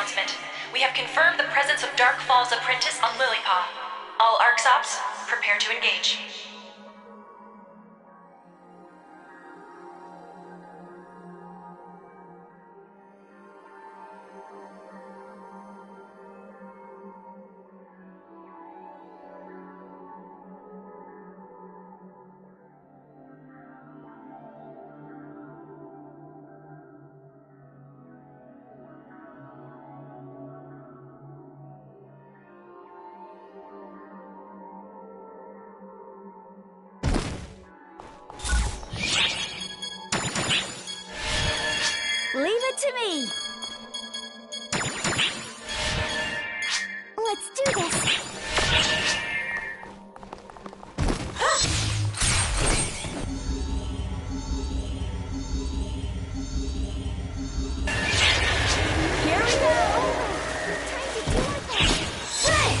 announcement. We have confirmed the presence of Dark Fall's apprentice on Lilypaw. All ArcSops, prepare to engage. Leave it to me! Let's do this! Here we go! Time to do our best! Hey!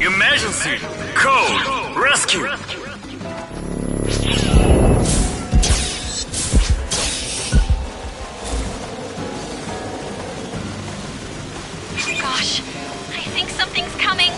Emergency! Code! Rescue! Gosh, I think something's coming.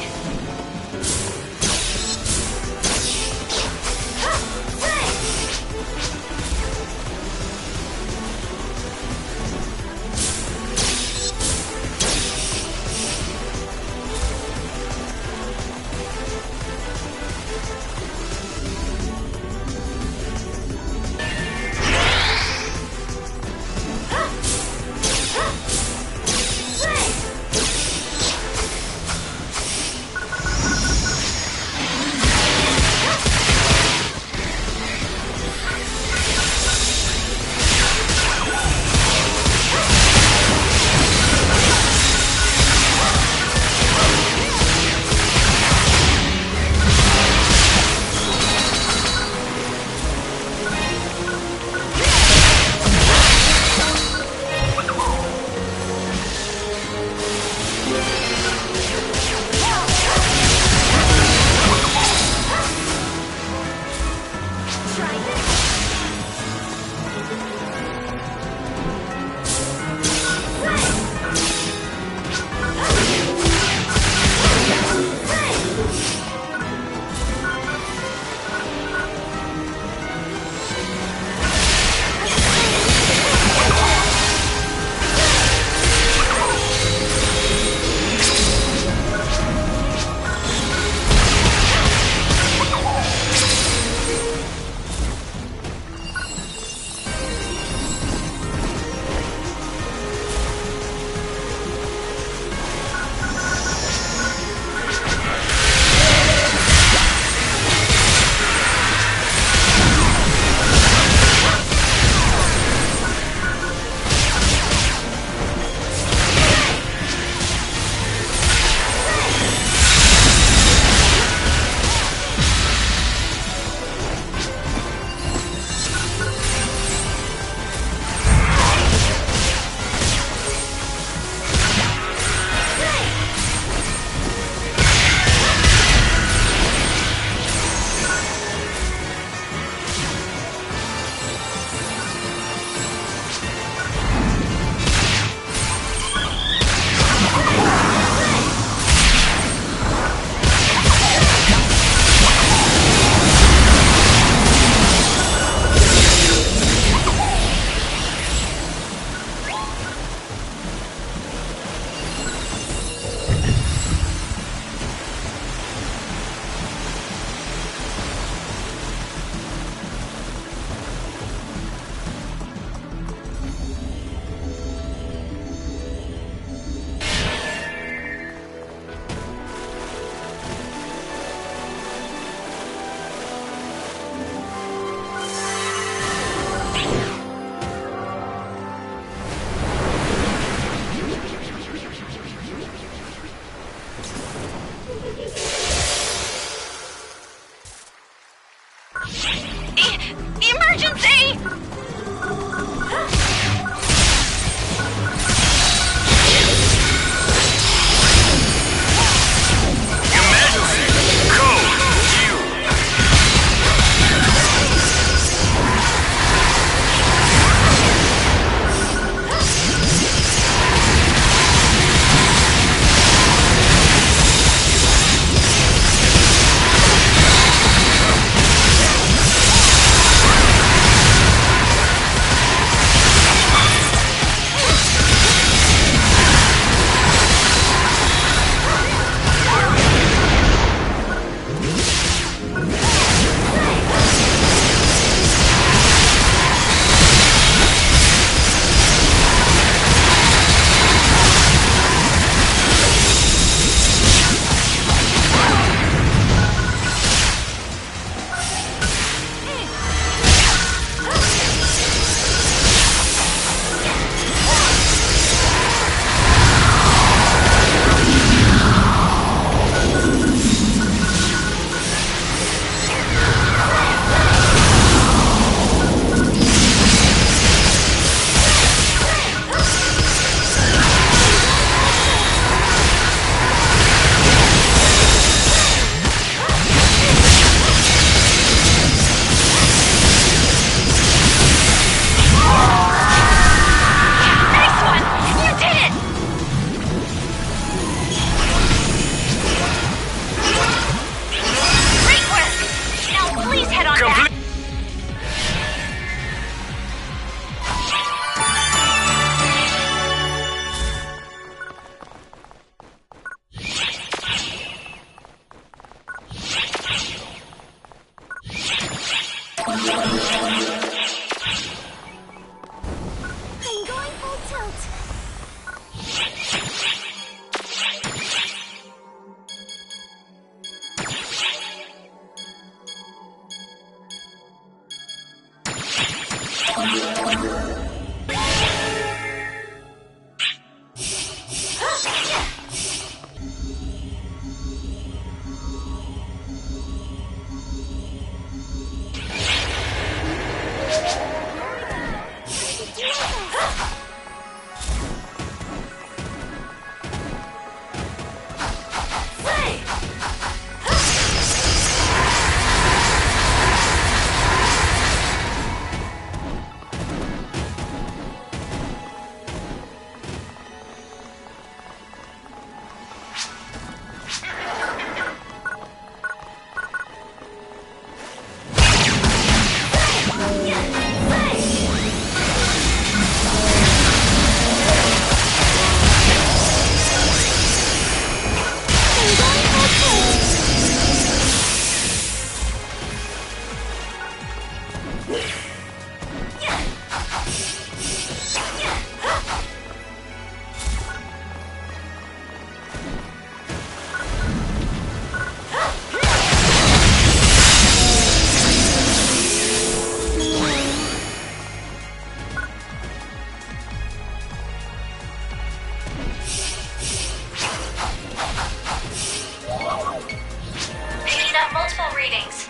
multiple readings.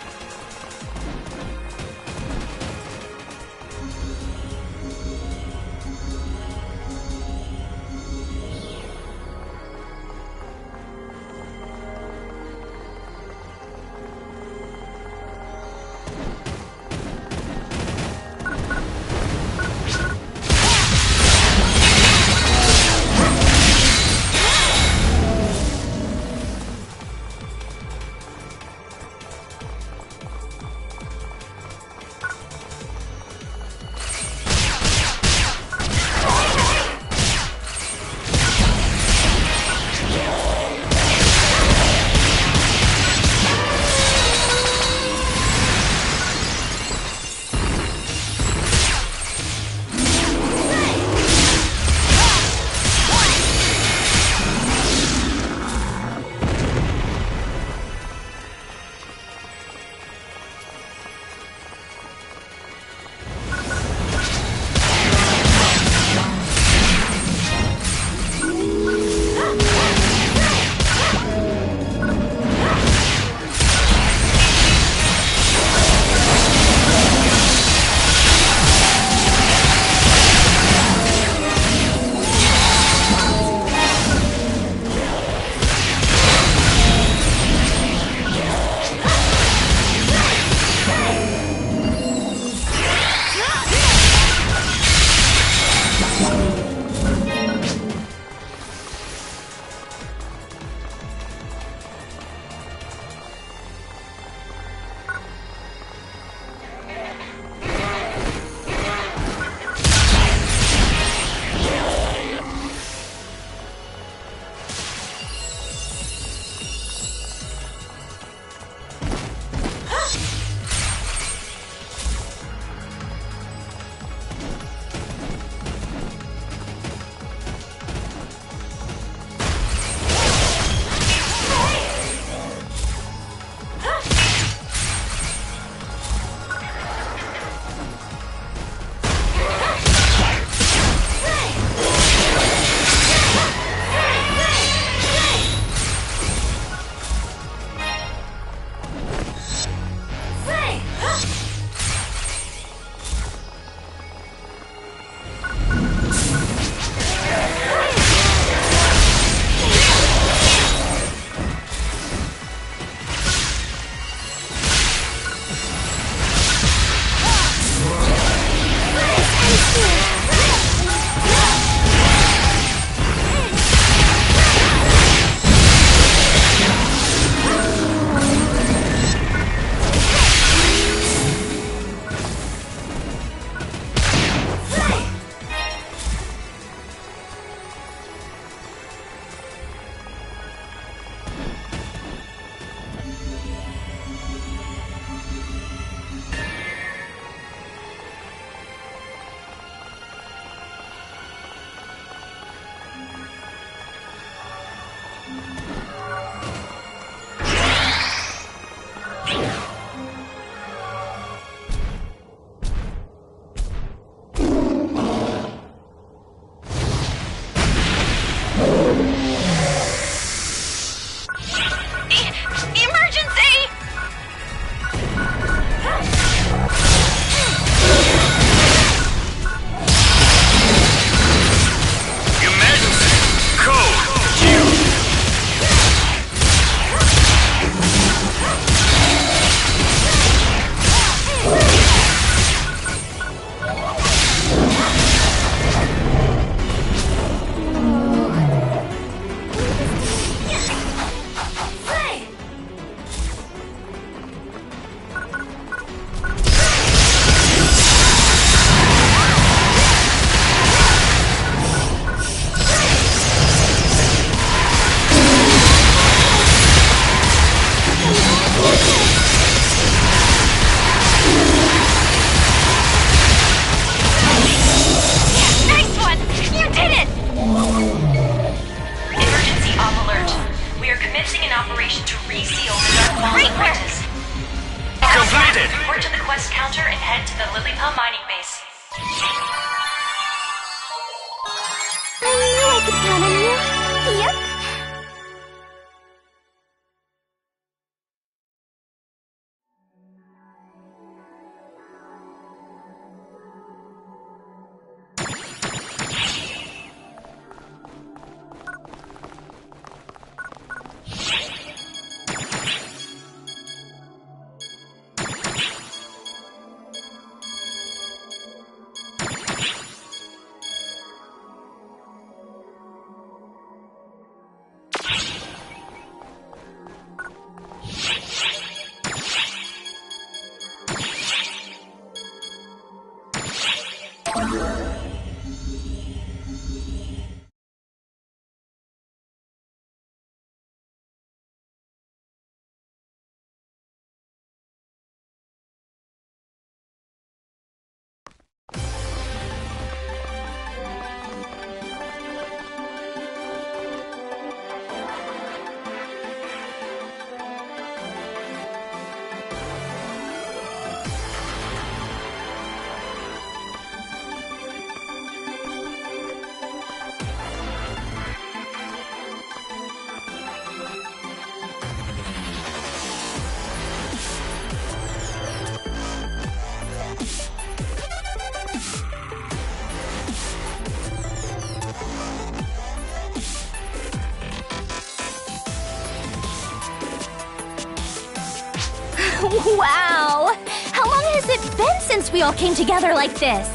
Wow! How long has it been since we all came together like this?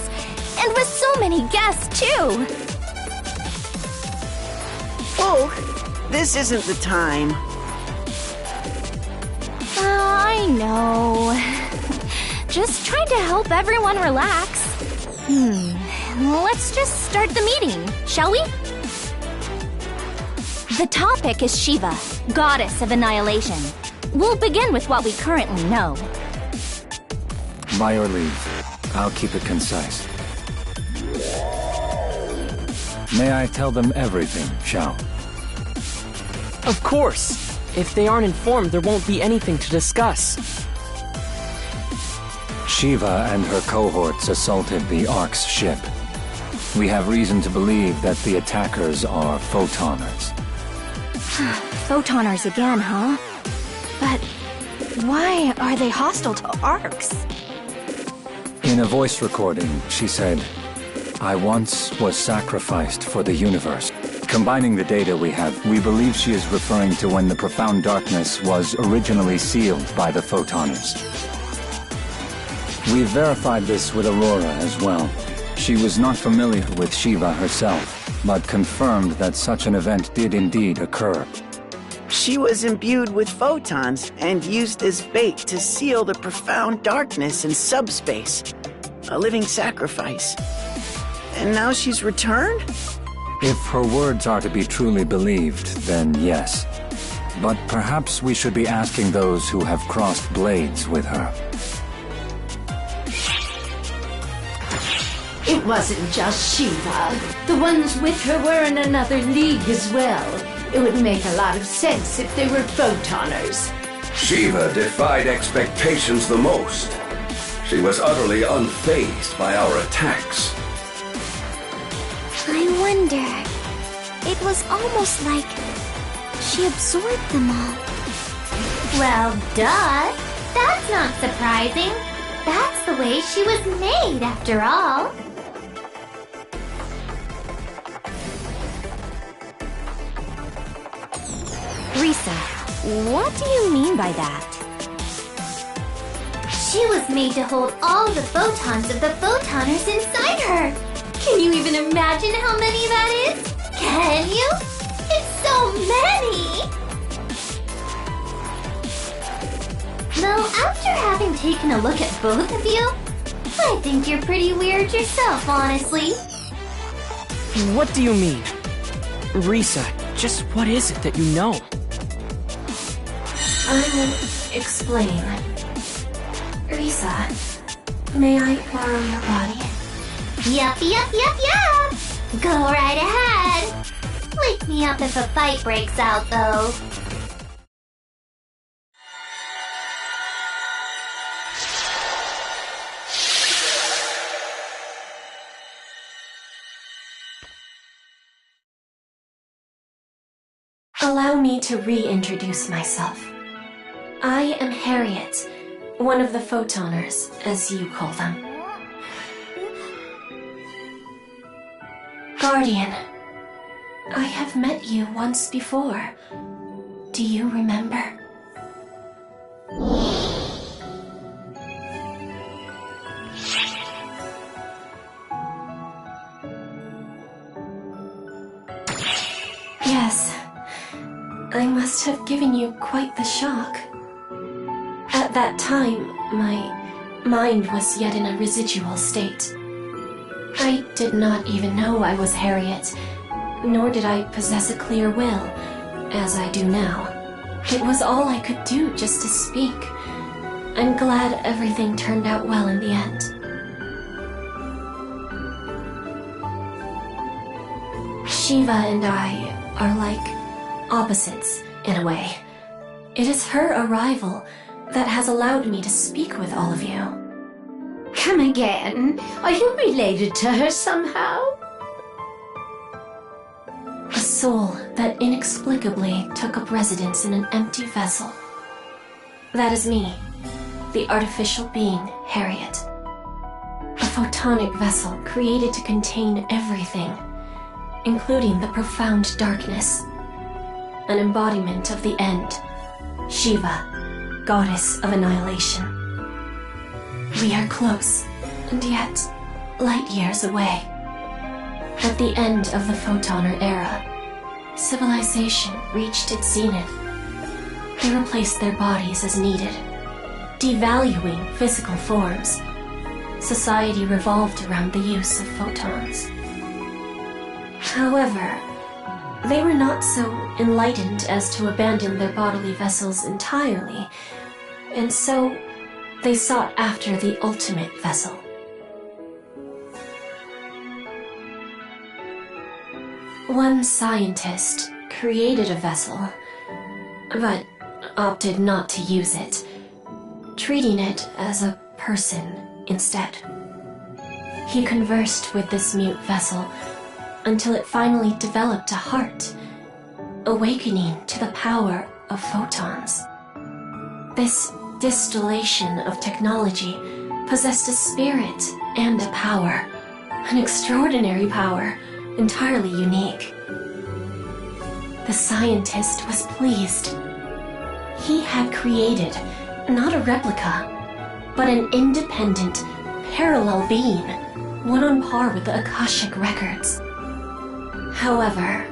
And with so many guests, too! Oh, this isn't the time. I know. Just trying to help everyone relax. Let's just start the meeting, shall we? The topic is Shiva, goddess of annihilation. We'll begin with what we currently know. By your leave, I'll keep it concise. May I tell them everything, Xiao? Of course! If they aren't informed, there won't be anything to discuss. Shiva and her cohorts assaulted the Ark's ship. We have reason to believe that the attackers are photoners. Photoners again, huh? But why are they hostile to Arcs? In a voice recording, she said, "I once was sacrificed for the universe." Combining the data we have, we believe she is referring to when the profound darkness was originally sealed by the photoners. We've verified this with Aurora as well. She was not familiar with Shiva herself, but confirmed that such an event did indeed occur. She was imbued with photons and used as bait to seal the profound darkness in subspace. A living sacrifice. And now she's returned? If her words are to be truly believed, then yes. But perhaps we should be asking those who have crossed blades with her. It wasn't just Shiva. The ones with her were in another league as well. It would make a lot of sense if they were photoners. Shiva defied expectations the most. She was utterly unfazed by our attacks. I wonder. It was almost like she absorbed them all. Well, duh. That's not surprising. That's the way she was made, after all. Risa, what do you mean by that? She was made to hold all the photons of the photoners inside her. Can you even imagine how many that is? Can you? It's so many! Though after having taken a look at both of you, I think you're pretty weird yourself, honestly. What do you mean? Risa, just what is it that you know? I will explain. Risa, may I borrow your body? Yup. Go right ahead. Wake me up if a fight breaks out, though. Allow me to reintroduce myself. I am Harriet, one of the photoners, as you call them. Guardian, I have met you once before. Do you remember? Yes, I must have given you quite the shock. At that time, my mind was yet in a residual state. I did not even know I was Harriet, nor did I possess a clear will, as I do now. It was all I could do just to speak. I'm glad everything turned out well in the end. Shiva and I are like opposites, in a way. It is her arrival that has allowed me to speak with all of you. Come again? Are you related to her somehow? A soul that inexplicably took up residence in an empty vessel. That is me, the artificial being, Harriet. A photonic vessel created to contain everything, including the profound darkness. An embodiment of the end, Shiva, goddess of annihilation. We are close, and yet light years away. At the end of the Photoner era, civilization reached its zenith. They replaced their bodies as needed, devaluing physical forms. Society revolved around the use of photons. However, they were not so enlightened as to abandon their bodily vessels entirely, and so they sought after the ultimate vessel. One scientist created a vessel, but opted not to use it, treating it as a person instead. He conversed with this mute vessel until it finally developed a heart, awakening to the power of photons. This distillation of technology possessed a spirit and a power, an extraordinary power, entirely unique. The scientist was pleased. He had created not a replica, but an independent, parallel being, one on par with the Akashic records. However,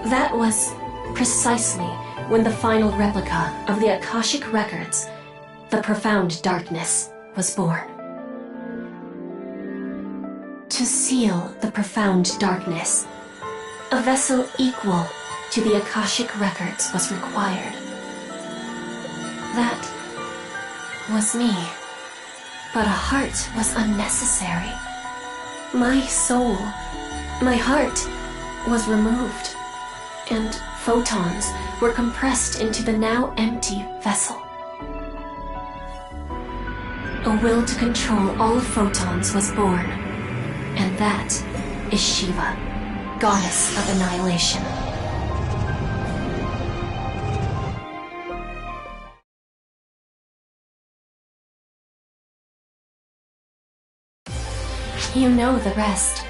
that was precisely when the final replica of the Akashic records, the Profound Darkness, was born. To seal the Profound Darkness, a vessel equal to the Akashic records was required. That was me. But a heart was unnecessary. My soul, my heart, was removed, and photons were compressed into the now empty vessel. A will to control all photons was born, and that is Shiva, goddess of annihilation. You know the rest.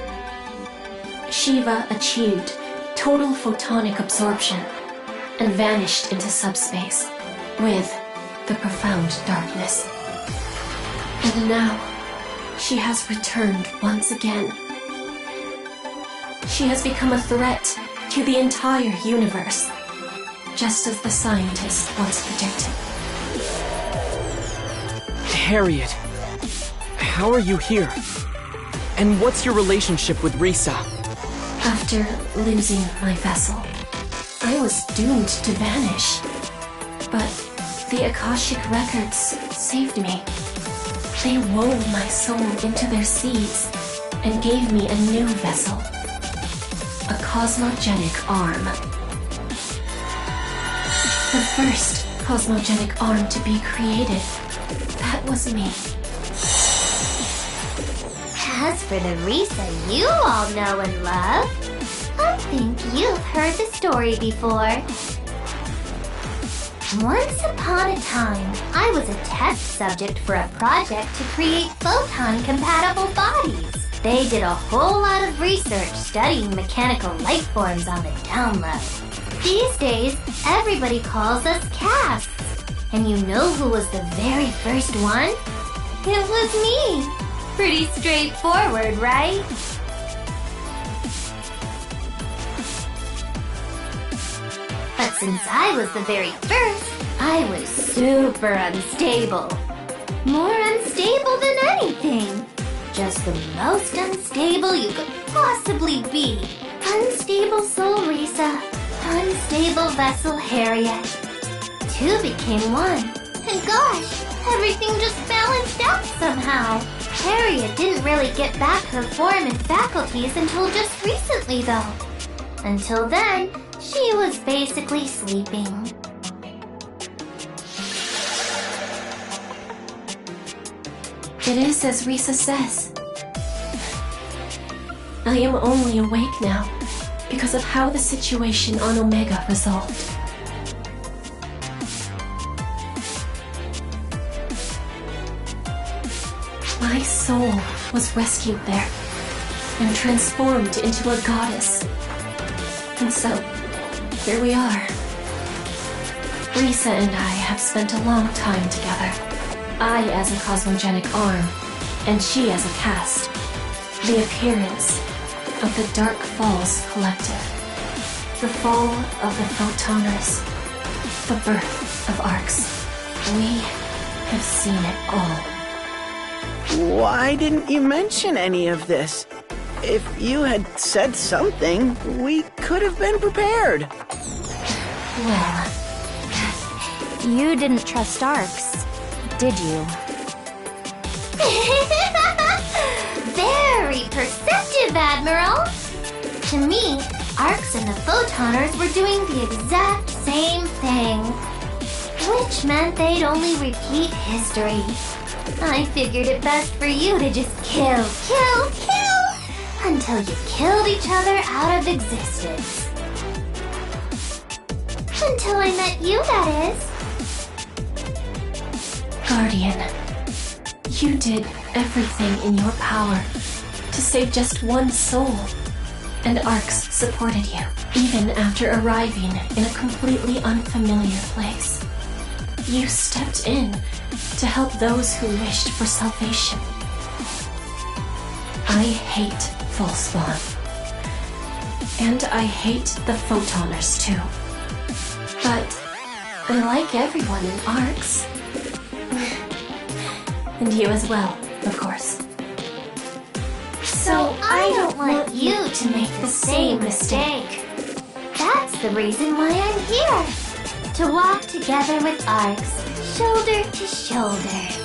Shiva achieved total photonic absorption and vanished into subspace with the Profound Darkness. And now, she has returned once again. She has become a threat to the entire universe, just as the scientist once predicted. Harriet, how are you here? And what's your relationship with Risa? After losing my vessel, I was doomed to vanish. But the Akashic records saved me. They wove my soul into their seeds and gave me a new vessel, a cosmogenic arm. The first cosmogenic arm to be created, that was me. As for the Risa you all know and love, I think you've heard the story before. Once upon a time, I was a test subject for a project to create photon-compatible bodies. They did a whole lot of research studying mechanical life forms on the down low. These days, everybody calls us casts. And you know who was the very first one? It was me. Pretty straightforward, right? But since I was the very first, I was super unstable. More unstable than anything. Just the most unstable you could possibly be. Unstable soul Risa, unstable vessel Harriet. Two became one. And gosh, everything just balanced out somehow. Harriet didn't really get back her form and faculties until just recently, though. Until then, she was basically sleeping. It is as Risa says. I am only awake now because of how the situation on Omega resolved. My soul was rescued there and transformed into a goddess. And so, here we are. Risa and I have spent a long time together. I as a cosmogenic arm, and she as a cast. The appearance of the Dark Falls Collective. The fall of the Photoners. The birth of ARCs. We have seen it all. Why didn't you mention any of this? If you had said something, we could have been prepared. Well, You didn't trust ARCs, did you? Very perceptive, Admiral! To me, ARCs and the Photoners were doing the exact same thing. Which meant they'd only repeat history. I figured it best for you to just kill, until you killed each other out of existence. Until I met you, that is. Guardian, you did everything in your power to save just one soul. And ARCs supported you, even after arriving in a completely unfamiliar place. You stepped in to help those who wished for salvation. I hate Fullspawn. And I hate the Photoners too. But I like everyone in ARCs. And you as well, of course. So I don't want you to make the same mistake. That's the reason why I'm here. To walk together with ARCs, shoulder to shoulder.